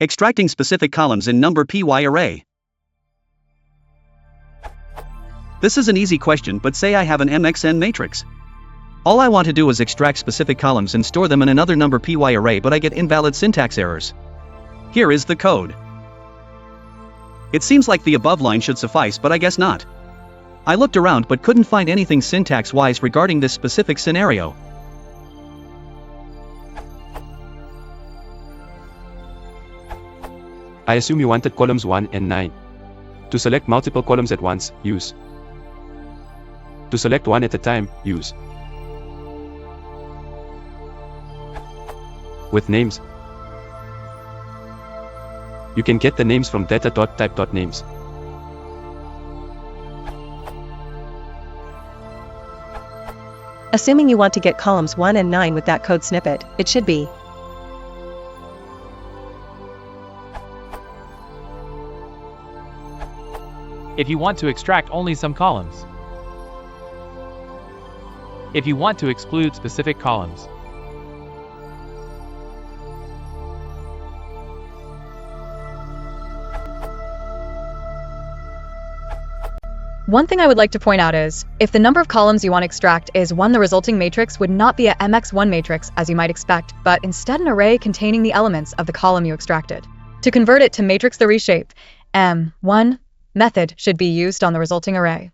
Extracting specific columns in Numpy array. This is an easy question, but say I have an MXN matrix. All I want to do is extract specific columns and store them in another Numpy array, but I get invalid syntax errors. Here is the code. It seems like the above line should suffice, but I guess not. I looked around but couldn't find anything syntax-wise regarding this specific scenario. I assume you wanted columns 1 and 9. To select multiple columns at once, use. To select one at a time, use. With names, you can get the names from data.type.names. Assuming you want to get columns 1 and 9 with that code snippet, it should be if you want to extract only some columns. If you want to exclude specific columns. One thing I would like to point out is, if the number of columns you want to extract is 1, the resulting matrix would not be a MX1 matrix as you might expect, but instead an array containing the elements of the column you extracted. To convert it to matrix the reshape, M1 method should be used on the resulting array.